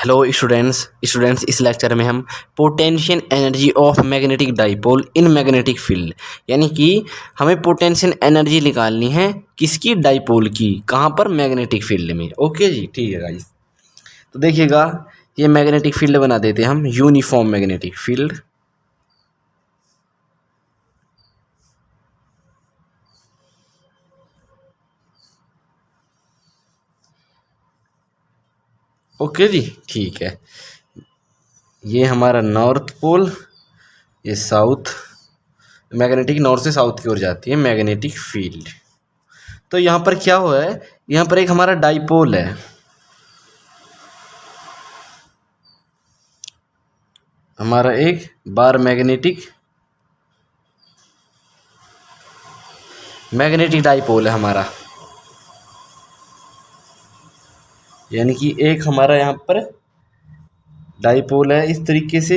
Hello students इस lecture में हम potential energy of magnetic dipole in magnetic field यानी कि हमें पोटेंशियल एनर्जी निकालनी है किसकी, डाइपोल की। कहाँ पर? मैग्नेटिक फील्ड में। ओके जी, ठीक है गाइस। तो देखिएगा, ये मैग्नेटिक फील्ड बना देते हैं हम, यूनिफॉर्म मैग्नेटिक फील्ड। ओके जी, ठीक है। ये हमारा नॉर्थ पोल, ये साउथ, मैग्नेटिक नॉर्थ से साउथ की ओर जाती है मैग्नेटिक फील्ड। तो यहाँ पर क्या हुआ है, यहाँ पर एक हमारा डाइपोल है, हमारा एक बार मैग्नेटिक डाइपोल है हमारा, यानी कि एक हमारा यहाँ पर डाइपोल है इस तरीके से।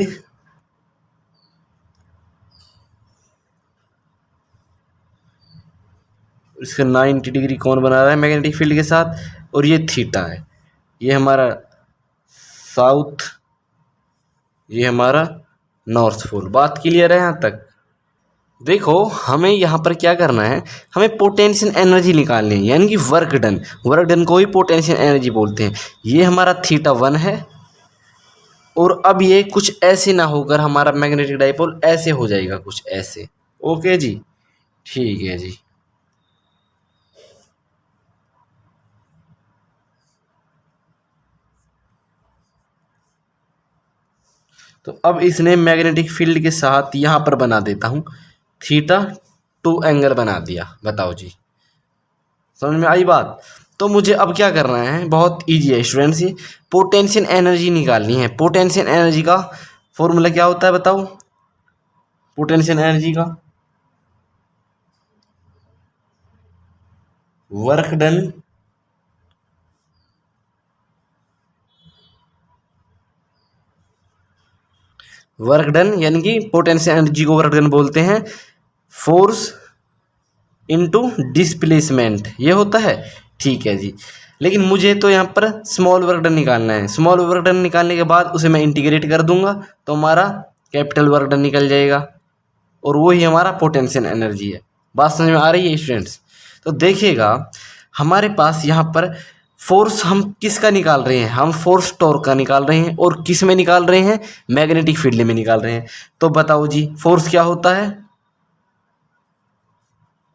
इसका 90 डिग्री कोण बना रहा है मैग्नेटिक फील्ड के साथ, और ये थीटा है। ये हमारा साउथ, ये हमारा नॉर्थ पोल। बात क्लियर है यहाँ तक? देखो, हमें यहाँ पर क्या करना है, हमें पोटेंशियल एनर्जी निकालनी है, यानी कि वर्क डन को ही पोटेंशियल एनर्जी बोलते हैं। ये हमारा θ1 है, और अब ये कुछ ऐसे ना होकर हमारा मैग्नेटिक डाइपोल ऐसे हो जाएगा, कुछ ऐसे। ओके जी, ठीक है जी। तो अब इसने मैग्नेटिक फील्ड के साथ यहाँ पर बना देता हूँ θ2 एंगल बना दिया। बताओ जी, समझ में आई बात? तो मुझे अब क्या करना है, बहुत इजी है स्टूडेंट्स। ये पोटेंशियल एनर्जी निकालनी है। पोटेंशियल एनर्जी का फॉर्मूला क्या होता है बताओ? पोटेंशियल एनर्जी का वर्क डन, यानी कि पोटेंशियल एनर्जी को वर्क डन बोलते हैं, फोर्स इनटू डिस्प्लेसमेंट, ये होता है। ठीक है जी, लेकिन मुझे तो यहाँ पर स्मॉल वर्क डन निकालना है। स्मॉल वर्क डन निकालने के बाद उसे मैं इंटीग्रेट कर दूंगा, तो हमारा कैपिटल वर्क डन निकल जाएगा, और वो ही हमारा पोटेंशियल एनर्जी है। बात समझ में आ रही है स्टूडेंट्स? तो देखिएगा, हमारे पास यहाँ पर फोर्स हम किसका निकाल रहे हैं, हम फोर्स टॉर्क का निकाल रहे हैं, और किस में निकाल रहे हैं, मैग्नेटिक फील्ड में निकाल रहे हैं। तो बताओ जी, फोर्स क्या होता है?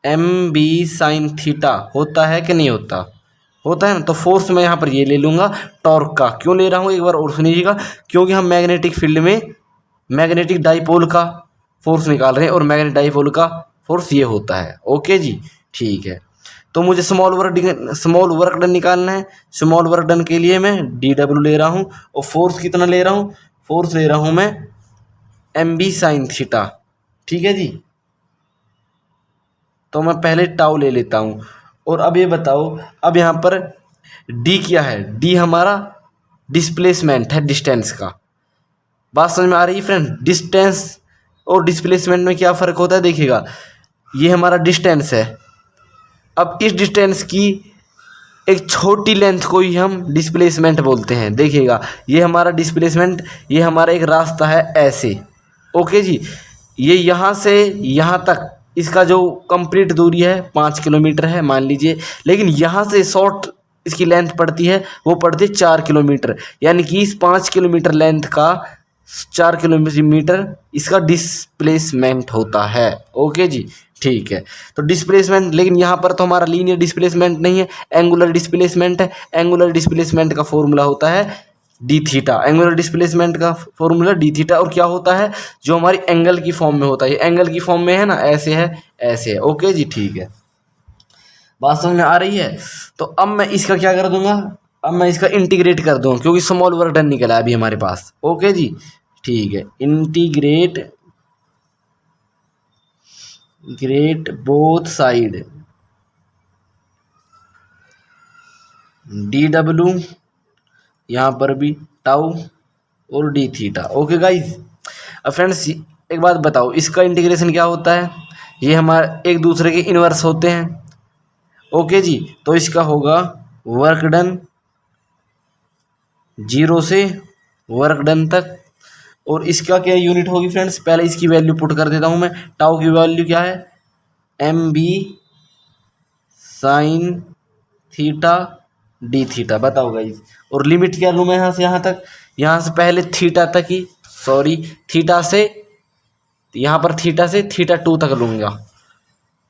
mb sin थीटा होता है कि नहीं होता? होता है ना। तो फोर्स मैं यहाँ पर ये ले लूँगा टॉर्क का। क्यों ले रहा हूँ, एक बार और सुनिएगा। क्योंकि हम मैग्नेटिक फील्ड में मैग्नेटिक डाइपोल का फोर्स निकाल रहे हैं, और मैग्नेटिक डाइपोल का फोर्स ये होता है। ओके जी, ठीक है। तो मुझे स्मॉल वर्क डन निकालना है। स्मॉल वर्क डन के लिए मैं dw ले रहा हूँ, और फोर्स कितना ले रहा हूँ, फोर्स ले रहा हूँ मैं mb sin थीटा। ठीक है जी। तो मैं पहले टाउ ले लेता हूँ, और अब ये बताओ, अब यहाँ पर d क्या है? d हमारा डिस्प्लेसमेंट है, डिस्टेंस का। बात समझ में आ रही है फ्रेंड? डिस्टेंस और डिस्प्लेसमेंट में क्या फ़र्क होता है, देखिएगा। ये हमारा डिस्टेंस है, अब इस डिस्टेंस की एक छोटी लेंथ को ही हम डिस्प्लेसमेंट बोलते हैं। देखिएगा, ये हमारा डिस्प्लेसमेंट, ये हमारा एक रास्ता है ऐसे। ओके जी, ये यहाँ से यहाँ तक इसका जो कंप्लीट दूरी है 5 किलोमीटर है मान लीजिए, लेकिन यहाँ से शॉर्ट इसकी लेंथ पड़ती है, वो पड़ती है 4 किलोमीटर, यानी कि इस 5 किलोमीटर लेंथ का 4 किलोमीटर इसका डिस्प्लेसमेंट होता है। ओके जी, ठीक है। तो डिस्प्लेसमेंट, लेकिन यहाँ पर तो हमारा लीनियर डिस्प्लेसमेंट नहीं है, एंगुलर डिस्प्लेसमेंट है। एंगुलर डिस्प्लेसमेंट का फॉर्मूला होता है डी थीटा। एंगुलर डिस्प्लेसमेंट का फॉर्मूला डी थीटा, और क्या होता है, जो हमारी एंगल की फॉर्म में होता है। ये एंगल की फॉर्म में है ना, ऐसे है, ऐसे है। ओके जी, ठीक है। बात समझ में आ रही है? तो अब मैं इसका क्या कर दूंगा, अब मैं इसका इंटीग्रेट कर दूंगा, क्योंकि स्मॉल वर्क डन निकला है अभी हमारे पास। ओके जी, ठीक है। इंटीग्रेट बोथ साइड dw, यहाँ पर भी टाउ और डी थीटा। Okay guys. अब फ्रेंड्स एक बात बताओ, इसका इंटीग्रेशन क्या होता है? ये हमारे एक दूसरे के इनवर्स होते हैं। ओके जी, तो इसका होगा वर्क डन जीरो से वर्क डन तक। और इसका क्या यूनिट होगी फ्रेंड्स, पहले इसकी वैल्यू पुट कर देता हूँ मैं। टाउ की वैल्यू क्या है, M B sine theta D theta. बताओ गाइस, और लिमिट क्या लूँ मैं यहाँ से यहाँ तक, यहाँ से पहले थीटा तक ही, सॉरी थीटा से, यहाँ पर थीटा से थीटा टू तक लूँगा,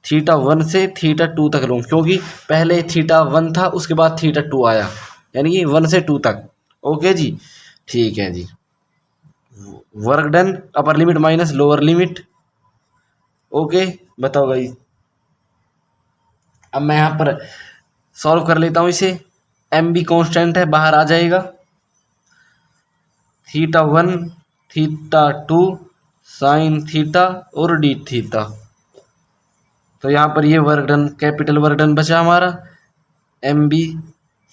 थीटा वन से थीटा टू तक लूँ, क्योंकि पहले थीटा वन था उसके बाद थीटा टू आया, यानी कि वन से टू तक। ओके जी, ठीक है जी। Work done upper limit minus lower limit. Okay, बताओ गाइस। अब मैं यहाँ पर सॉल्व कर लेता हूँ इसे। एम बी कॉन्स्टेंट है, बाहर आ जाएगा, theta one theta two sine theta और डी थीटा। तो यहाँ पर ये work done, capital work done बचा हमारा। एम बी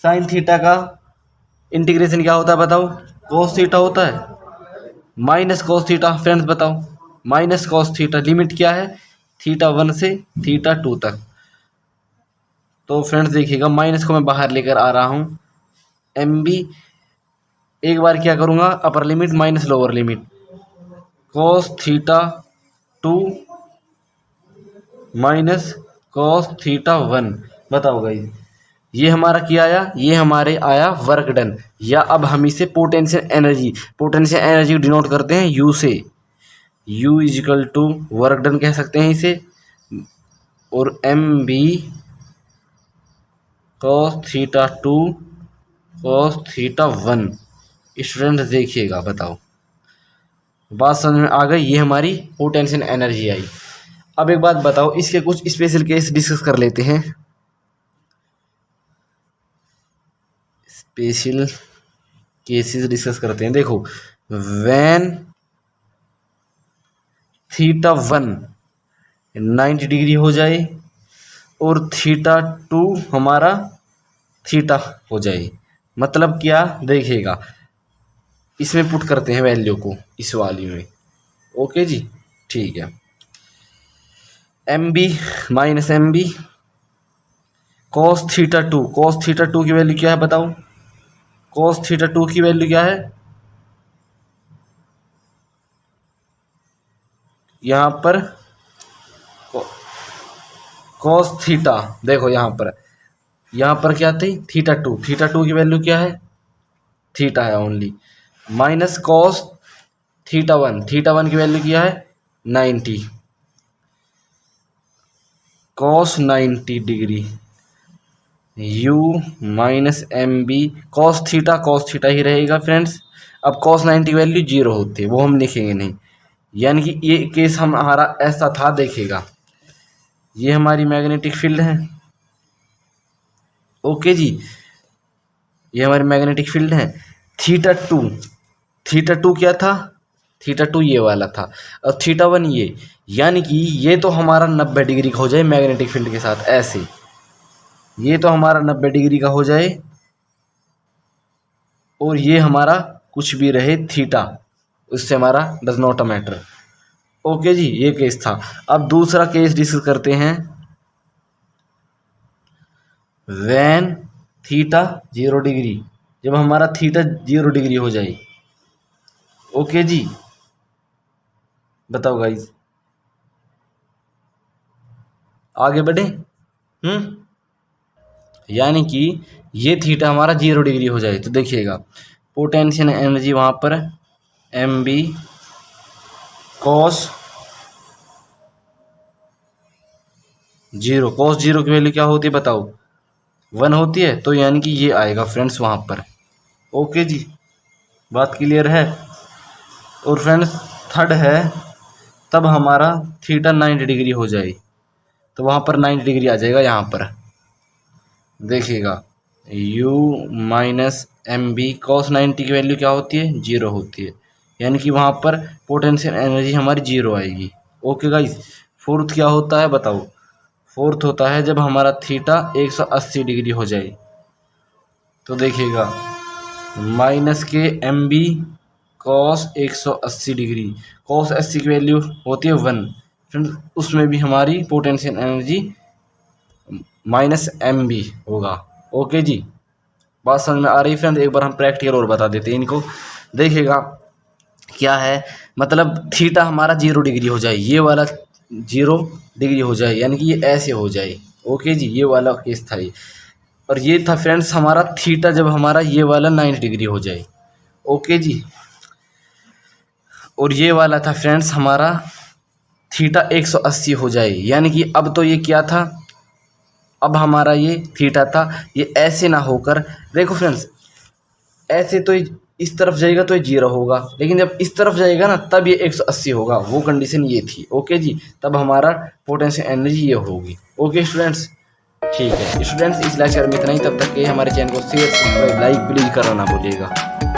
साइन थीटा का इंटीग्रेशन क्या होता है बताओ, कॉस थीटा होता है माइनस कॉस थीटा। फ्रेंड्स बताओ, माइनस कॉस थीटा, लिमिट क्या है, थीटा वन से थीटा टू तक। तो फ्रेंड्स देखिएगा, माइनस को मैं बाहर लेकर आ रहा हूँ। एम बी एक बार क्या करूँगा, अपर limit minus lower limit, cos theta to minus cos theta one. बताओ गाइस, ये हमारा क्या आया, ये हमारे आया वर्क डन, या अब हम इसे potential energy, potential energy denote करते हैं यू से, U equal to work done कह सकते हैं इसे। और M B cos theta two cos theta one. Student देखिएगा, बताओ बात समझ में आ गई, ये हमारी पोटेंशियल एनर्जी आई। अब एक बात बताओ, इसके कुछ स्पेशल केस डिस्कस कर लेते हैं। स्पेशल केसेस डिस्कस करते हैं। देखो, व्हेन थीटा वन 90 डिग्री हो जाए और थीटा टू हमारा थीटा हो जाए, मतलब क्या, देखिएगा इसमें पुट करते हैं वैल्यू को इस वाली में। ओके जी, ठीक है। M B minus M B cos theta two, cos theta two की वैल्यू क्या है बताओ, कॉस थीटा टू की वैल्यू क्या है, यहाँ पर कॉस थीटा, देखो यहाँ पर क्या थी, थीटा टू, थीटा टू की वैल्यू क्या है, थीटा है only, minus cos theta one, theta one की वैल्यू क्या है 90, cos 90 degree, u minus M B cos theta ही रहेगा फ्रेंड्स। अब कॉस 90 वैल्यू जीरो होती है, वो हम लिखेंगे नहीं, यानी कि ये केस हमारा ऐसा था। देखिएगा, ये हमारी मैग्नेटिक फील्ड है। ओके जी, ये हमारी मैग्नेटिक फील्ड है। थीटा टू क्या था, थीटा टू ये वाला था, और थीटा वन ये, यानी कि ये तो हमारा 90 डिग्री का हो जाए मैग्नेटिक फील्ड के साथ, ऐसे ये तो हमारा 90 डिग्री का हो जाए, और ये हमारा कुछ भी रहे थीटा, उससे हमारा डज नॉट मैटर। ओके जी, ये केस था। अब दूसरा केस डिस्कस करते हैं। व्हेन थीटा 0 डिग्री, जब हमारा थीटा 0 डिग्री हो जाए। ओके जी, बताओ गाइस, आगे बढ़े। यानी कि ये थीटा हमारा 0 डिग्री हो जाए, तो देखिएगा पोटेंशियल एनर्जी वहाँ पर M B cos zero, cos zero की वैल्यू क्या होती है बताओ, 1 होती है, तो यानी कि ये आएगा फ्रेंड्स वहाँ पर। ओके जी, बात क्लियर है। और फ्रेंड्स थर्ड है, तब हमारा थीटा 90 डिग्री हो जाए, तो वहाँ पर 90 डिग्री आ जाएगा। यहाँ पर देखिएगा u minus M B cos 90 की वैल्यू क्या होती है, 0 होती है, यानी कि वहाँ पर पोटेंशियल एनर्जी हमारी 0 आएगी। ओके गाइस, फोर्थ क्या होता है बताओ, फोर्थ होता है जब हमारा थीटा 180 डिग्री हो जाए, तो देखिएगा माइनस के M B cos 180 degree, cos 80 की वैल्यू होती है 1, फ्रेंड्स उसमें भी हमारी potential energy minus M B होगा। ओके जी, बात समझ में आ रही फ्रेंड? एक बार हम प्रैक्टिकल और बता देते हैं इनको। देखिएगा क्या है, मतलब थीटा हमारा 0 डिग्री हो जाए, ये वाला 0 डिग्री हो जाए, यानी कि ये ऐसे हो जाए। ओके जी, ये वाला केस था ये। और ये था फ्रेंड्स हमारा थीटा जब हमारा ये वाला 90 डिग्री हो जाए। ओके जी, और ये वाला था फ्रेंड्स हमारा थीटा 180 हो जाए, यानी कि अब तो ये क्या था, अब हमारा ये थीटा था, ये ऐसे ना होकर, देखो फ्रेंड्स ऐसे तो ये इस तरफ जाएगा तो ये 0 होगा, लेकिन जब इस तरफ जाएगा ना तब ये 180 होगा, वो कंडीशन ये थी। ओके जी, तब हमारा पोटेंशियल एनर्जी ये होगी। ओके स्टूडेंट्स, ठीक है स्टूडेंट्स, इस लेक्चर में इतना ही। तब तक के हमारे चैनल को शेयर, सब्सक्राइब, लाइक प्लीज करना ना भूलिएगा।